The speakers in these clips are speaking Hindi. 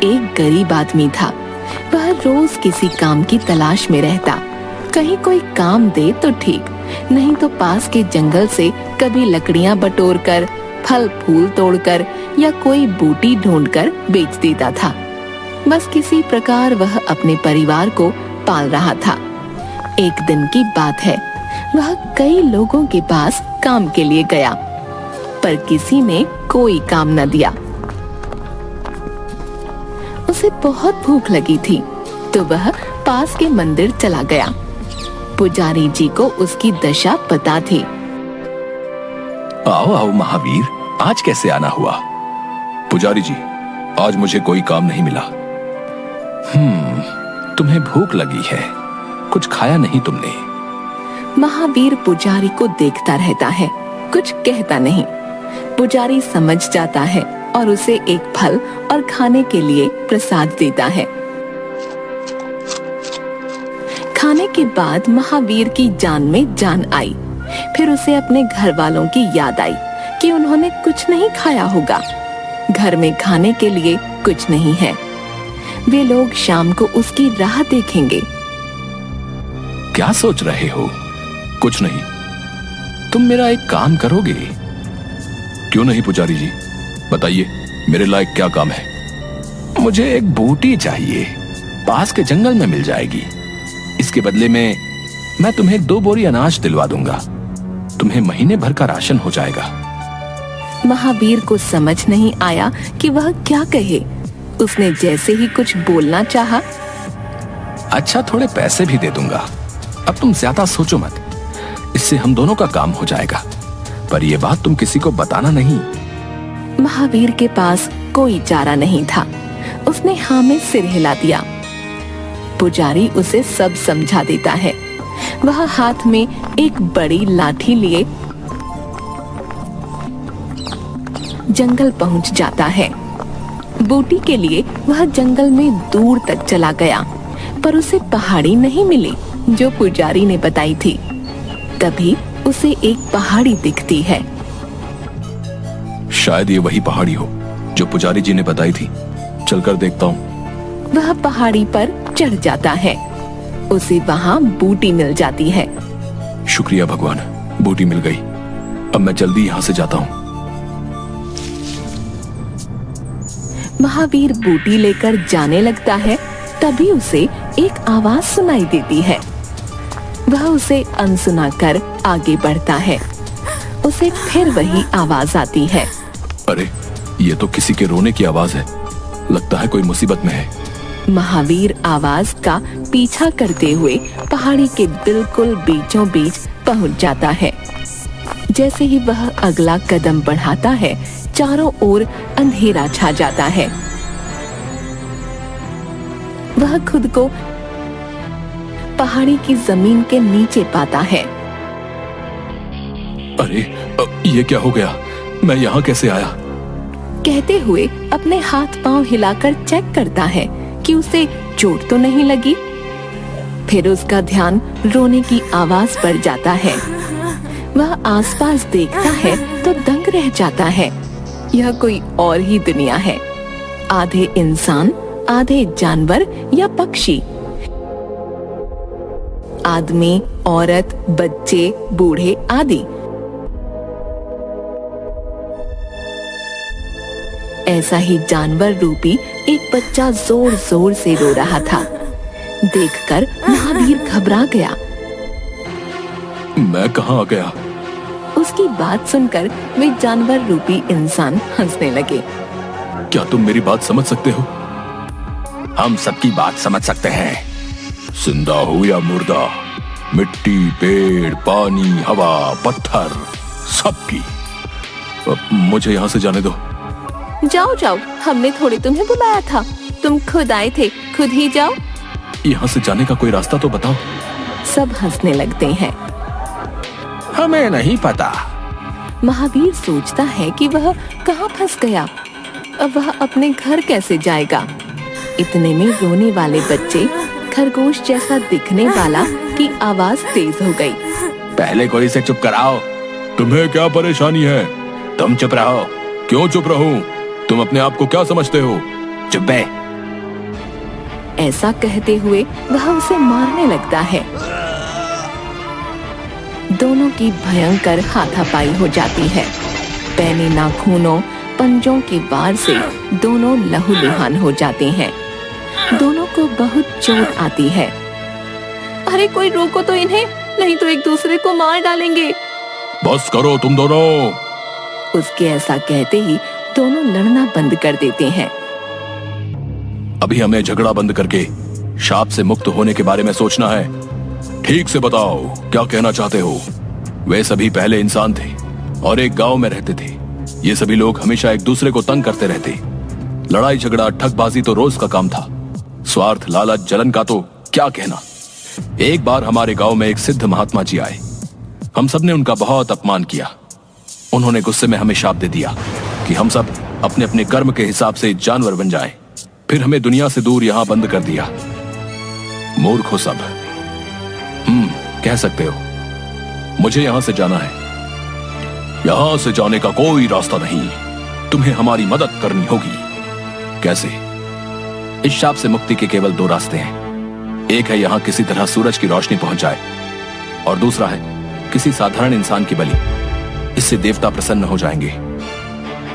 एक गरीब आदमी था। वह रोज किसी काम की तलाश में रहता। कहीं कोई काम दे तो ठीक, नहीं तो पास के जंगल से कभी लकड़ियां बटोरकर, फल फूल तोड़कर या कोई बूटी ढूंढकर बेच देता था। बस किसी प्रकार वह अपने परिवार को पाल रहा था। एक दिन की बात है, वह कई लोगों के पास काम के लिए गया, पर किसी ने कोई काम न दिया। उसे बहुत भूख लगी थी, तो वह पास के मंदिर चला गया। पुजारी जी को उसकी दशा पता थी। आओ आओ महावीर, आज कैसे आना हुआ? पुजारी जी, आज मुझे कोई काम नहीं मिला। तुम्हें भूख लगी है, कुछ खाया नहीं तुमने? महावीर पुजारी को देखता रहता है, कुछ कहता नहीं। पुजारी समझ जाता है और उसे एक फल और खाने के लिए प्रसाद देता है। खाने के बाद महावीर की जान में जान आई। फिर उसे अपने घर वालों की याद आई कि उन्होंने कुछ नहीं खाया होगा। घर में खाने के लिए कुछ नहीं है। वे लोग शाम को उसकी राह देखेंगे। क्या सोच रहे हो? कुछ नहीं। तुम मेरा एक काम करोगे? क्यों नहीं पुजारी जी, बताइए, मेरे लायक क्या काम है? मुझे एक बूटी चाहिए, पास के जंगल में मिल जाएगी। इसके बदले में मैं तुम्हें 2 बोरी अनाज दिलवा दूंगा। तुम्हें महीने भर का राशन हो जाएगा। महावीर को समझ नहीं आया कि वह क्या कहे। उसने जैसे ही कुछ बोलना चाहा, अच्छा, थोड़े पैसे भी दे दूंगा। अब तुम ज्यादा सोचो मत, इससे हम दोनों का काम हो जाएगा। पर यह बात तुम किसी को बताना नहीं। महावीर के पास कोई चारा नहीं था। उसने हाँ में सिर हिला दिया। पुजारी उसे सब समझा देता है। वह हाथ में एक बड़ी लाठी लिए जंगल पहुंच जाता है। बूटी के लिए वह जंगल में दूर तक चला गया, पर उसे पहाड़ी नहीं मिली जो पुजारी ने बताई थी। तभी उसे एक पहाड़ी दिखती है। शायद ये वही पहाड़ी हो जो पुजारी जी ने बताई थी। चलकर देखता हूँ। वह पहाड़ी पर चढ़ जाता है। उसे वहाँ बूटी मिल जाती है। शुक्रिया भगवान, बूटी मिल गई। अब मैं जल्दी यहाँ से जाता हूँ। महावीर बूटी लेकर जाने लगता है। तभी उसे एक आवाज सुनाई देती है। वह उसे अनसुना कर आगे बढ़ता है। उसे फिर वही आवाज आती है। अरे, ये तो किसी के रोने की आवाज है। लगता है कोई मुसीबत में है। महावीर आवाज का पीछा करते हुए पहाड़ी के बिल्कुल बीचों बीच पहुंच जाता है। जैसे ही वह अगला कदम बढ़ाता है, चारों ओर अंधेरा छा जाता है। वह खुद को पहाड़ी की जमीन के नीचे पाता है। अरे, ये क्या हो गया? मैं यहाँ कैसे आया? कहते हुए अपने हाथ पांव हिलाकर चेक करता है कि उसे चोट तो नहीं लगी। फिर उसका ध्यान रोने की आवाज पर जाता है। वह आसपास देखता है तो दंग रह जाता है। यह कोई और ही दुनिया है। आधे इंसान, आधे जानवर या पक्षी, आदमी, औरत, बच्चे, बूढ़े आदि। ऐसा ही जानवर रूपी एक बच्चा जोर जोर से रो रहा था। देखकर महावीर घबरा गया। मैं कहाँ आ गया? उसकी बात सुनकर वे जानवर रूपी इंसान हंसने लगे। क्या तुम मेरी बात समझ सकते हो? हम सबकी बात समझ सकते हैं, जिंदा हो या मुर्दा, मिट्टी, पेड़, पानी, हवा, पत्थर, सबकी। मुझे यहाँ से जाने दो। जाओ जाओ, हमने थोड़ी तुम्हें बुलाया था। तुम खुद आए थे, खुद ही जाओ। यहाँ से जाने का कोई रास्ता तो बताओ। सब हंसने लगते हैं। हमें नहीं पता। महावीर सोचता है कि वह कहाँ फंस गया। अब वह अपने घर कैसे जाएगा? इतने में रोने वाले बच्चे, खरगोश जैसा दिखने वाला की आवाज तेज हो गई। पहले कोई से चुप कराओ। तुम्हें क्या परेशानी है? तुम चुप रहो। क्यों चुप रहूं? तुम अपने आप को क्या समझते हो? चुप है, ऐसा कहते हुए वह उसे मारने लगता है। दोनों की भयंकर हाथापाई हो जाती है। पैने नाखूनों, पंजों के वार से दोनों लहूलुहान हो जाते हैं। दोनों को बहुत चोट आती है। अरे कोई रोको तो इन्हें, नहीं तो एक दूसरे को मार डालेंगे। बस करो तुम दोनों। उसके ऐसा कहते ही दोनों लड़ना बंद कर देते हैं। अभी हमें झगड़ा बंद करके शाप से मुक्त होने के बारे में सोचना है। ठीक से बताओ, क्या कहना चाहते हो? वे सभी पहले इंसान थे और एक गांव में रहते थे। ये सभी लोग हमेशा एक दूसरे को तंग करते रहते। लड़ाई झगड़ा ठगबाजी तो रोज का काम था। स्वार्थ, लालच, जलन का तो क्या कहना। एक बार हमारे गांव में एक सिद्ध महात्मा जी आए। हम सब ने उनका बहुत अपमान किया। उन्होंने गुस्से में हमें शाप दे दिया कि हम सब अपने अपने कर्म के हिसाब से जानवर बन जाएं। फिर हमें दुनिया से दूर यहां बंद कर दिया। मूर्ख हो सब। कह सकते हो। मुझे यहां से जाना है। यहां से जाने का कोई रास्ता नहीं। तुम्हें हमारी मदद करनी होगी। कैसे? इस शाप से मुक्ति के केवल दो रास्ते हैं। एक है यहां किसी तरह सूरज की रोशनी पहुंच जाए, और दूसरा है किसी साधारण इंसान की बलि। इससे देवता प्रसन्न हो जाएंगे।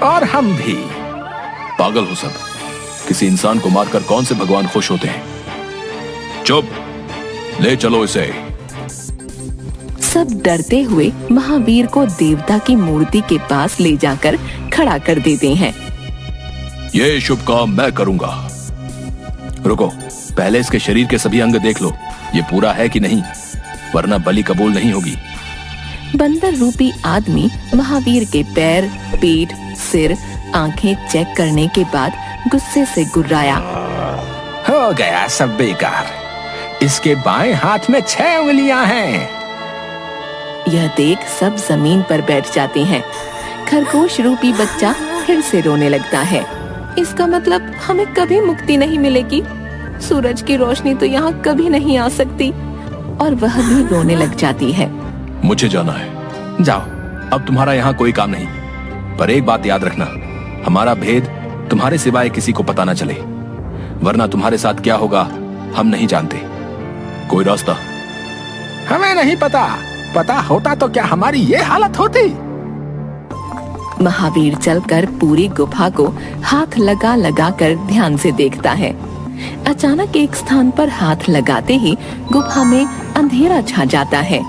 और हम भी। पागल हो सब। किसी इंसान को मारकर कौन से भगवान खुश होते हैं? चुप, ले चलो इसे। सब डरते हुए महावीर को देवता की मूर्ति के पास ले जाकर खड़ा कर देते हैं। ये शुभ काम मैं करूंगा। रुको, पहले इसके शरीर के सभी अंग देख लो, ये पूरा है कि नहीं, वरना बलि कबूल नहीं होगी। बंदर रूपी आदमी महावीर के पैर, पीठ, सिर, आंखें चेक करने के बाद गुस्से से गुर्राया। हो गया सब बेकार। इसके बाएं हाथ में 6 उंगलियां हैं। यह देख सब जमीन पर बैठ जाते हैं। खरगोश रूपी बच्चा फिर से रोने लगता है। इसका मतलब हमें कभी मुक्ति नहीं मिलेगी। सूरज की रोशनी तो यहाँ कभी नहीं आ सकती। और वह भी रोने लग जाती है। मुझे जाना है। जाओ, अब तुम्हारा यहाँ कोई काम नहीं। पर एक बात याद रखना, हमारा भेद तुम्हारे सिवाय किसी को पता न चले, वरना तुम्हारे साथ क्या होगा हम नहीं जानते। कोई रास्ता? हमें नहीं पता। पता होता तो क्या हमारी ये हालत होती? महावीर चलकर पूरी गुफा को हाथ लगा लगा कर ध्यान से देखता है। अचानक एक स्थान पर हाथ लगाते ही गुफा में अंधेरा छा जाता है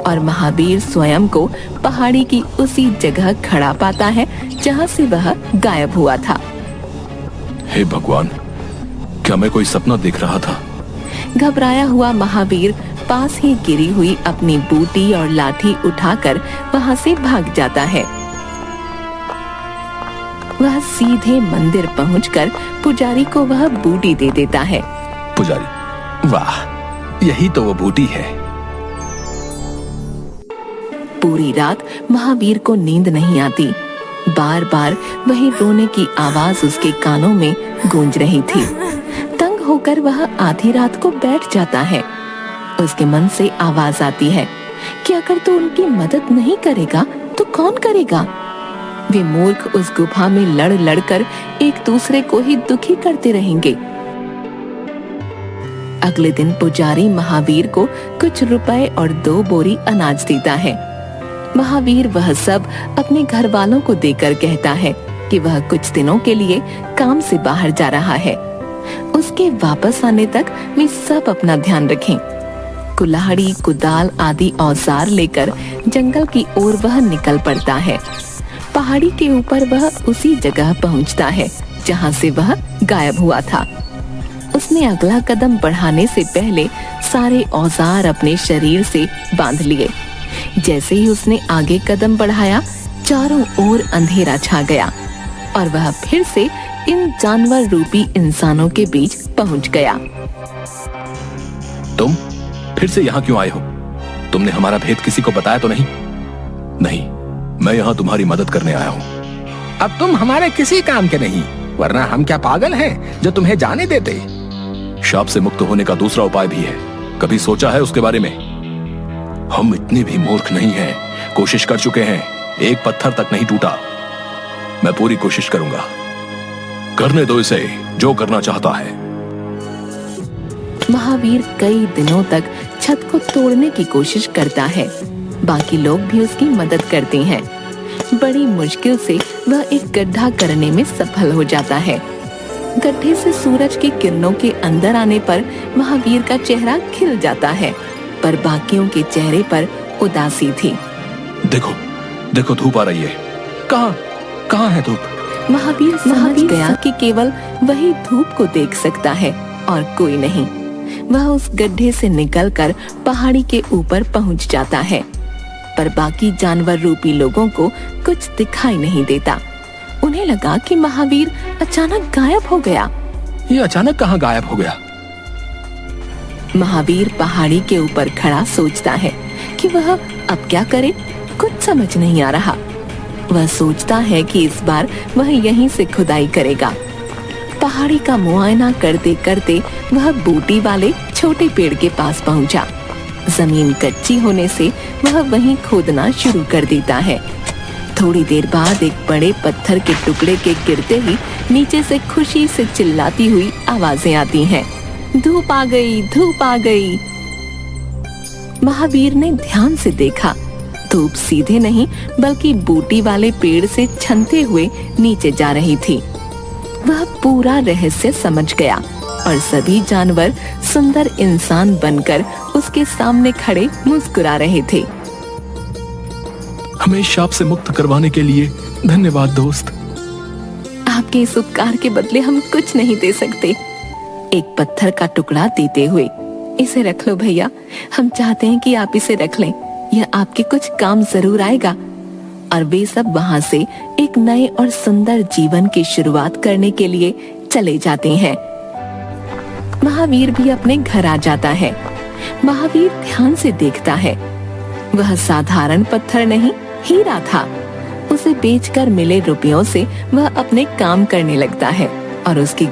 और महावीर स्वयं को पहाड़ी की उसी जगह खड़ा पाता है जहाँ से वह गायब हुआ था। हे भगवान, क्या मैं कोई सपना देख रहा था? घबराया हुआ महावीर पास ही गिरी हुई अपनी बूटी और लाठी उठाकर वहाँ से भाग जाता है। वह सीधे मंदिर पहुंचकर पुजारी को वह बूटी दे देता है। पुजारी, वाह, यही तो वो बूटी है। पूरी रात महावीर को नींद नहीं आती। बार बार वही रोने की आवाज उसके कानों में गूंज रही थी। तंग होकर वह आधी रात को बैठ जाता है। उसके मन से आवाज आती है कि अगर तू उनकी मदद नहीं करेगा तो कौन करेगा? वे मूर्ख उस गुफा में लड़ लड़कर एक दूसरे को ही दुखी करते रहेंगे। अगले दिन पुजारी महावीर को कुछ रुपए और 2 बोरी अनाज देता है। महावीर वह सब अपने घर वालों को देकर कहता है कि वह कुछ दिनों के लिए काम से बाहर जा रहा है। उसके वापस आने तक वे सब अपना ध्यान रखें। कुल्हाड़ी, कुदाल आदि औजार लेकर जंगल की ओर वह निकल पड़ता है। पहाड़ी के ऊपर वह उसी जगह पहुंचता है जहां से वह गायब हुआ था। उसने अगला कदम बढ़ाने से पहले सारे औजार अपने शरीर से बांध लिए। जैसे ही उसने आगे कदम बढ़ाया, चारों ओर अंधेरा छा गया और वह फिर से इन जानवर रूपी इंसानों के बीच पहुंच गया। तुम फिर से यहाँ क्यों आए हो? तुमने हमारा भेद किसी को बताया तो नहीं? नहीं, मैं यहाँ तुम्हारी मदद करने आया हूँ। अब तुम हमारे किसी काम के नहीं, वरना हम क्या पागल हैं जो तुम्हें जाने देते? शाप से मुक्त होने का दूसरा उपाय भी है। कभी सोचा है उसके बारे में? हम इतने भी मूर्ख नहीं हैं। कोशिश कर चुके हैं, एक पत्थर तक नहीं टूटा। मैं पूरी कोशिश करूंगा। करने दो इसे जो करना चाहता है। महावीर कई दिनों तक छत को तोड़ने की कोशिश करता है। बाकी लोग भी उसकी मदद करते हैं। बड़ी मुश्किल से वह एक गड्ढा करने में सफल हो जाता है। गड्ढे से सूरज की किरणों के अंदर आने पर महावीर का चेहरा खिल जाता है, पर बाकियों के चेहरे पर उदासी थी। देखो देखो, धूप आ रही है। कहाँ कहाँ है धूप? महावीर समझ गया कि केवल वही धूप को देख सकता है और कोई नहीं। वह उस गड्ढे से निकलकर पहाड़ी के ऊपर पहुंच जाता है, पर बाकी जानवर रूपी लोगों को कुछ दिखाई नहीं देता। उन्हें लगा कि महावीर अचानक गायब हो गया। ये अचानक कहाँ गायब हो गया? महावीर पहाड़ी के ऊपर खड़ा सोचता है कि वह अब क्या करे। कुछ समझ नहीं आ रहा। वह सोचता है कि इस बार वह यहीं से खुदाई करेगा। पहाड़ी का मुआयना करते करते वह बूटी वाले छोटे पेड़ के पास पहुंचा। जमीन कच्ची होने से वह वहीं खोदना शुरू कर देता है। थोड़ी देर बाद एक बड़े पत्थर के टुकड़े के गिरते ही नीचे से खुशी से चिल्लाती हुई आवाजें आती हैं। धूप आ गई, धूप आ गई। महावीर ने ध्यान से देखा। धूप सीधे नहीं बल्कि बूटी वाले पेड़ से छनते हुए नीचे जा रही थी। वह पूरा रहस्य समझ गया और सभी जानवर सुंदर इंसान बनकर उसके सामने खड़े मुस्कुरा रहे थे। हमें शाप से मुक्त करवाने के लिए धन्यवाद दोस्त। आपके इस उपकार के बदले हम कुछ नहीं दे सकते। एक पत्थर का टुकड़ा देते हुए, इसे रख लो भैया, हम चाहते हैं कि आप इसे रख लें, यह आपके कुछ काम जरूर आएगा। और वे सब वहां से एक नए और सुंदर जीवन की शुरुआत करने के लिए चले जाते हैं। महावीर भी अपने घर आ जाता है। महावीर ध्यान से देखता है। वह साधारण पत्थर नहीं, हीरा था। उसे बेचकर मिले रुपयों से वह अपने काम करने लगता है और उसकी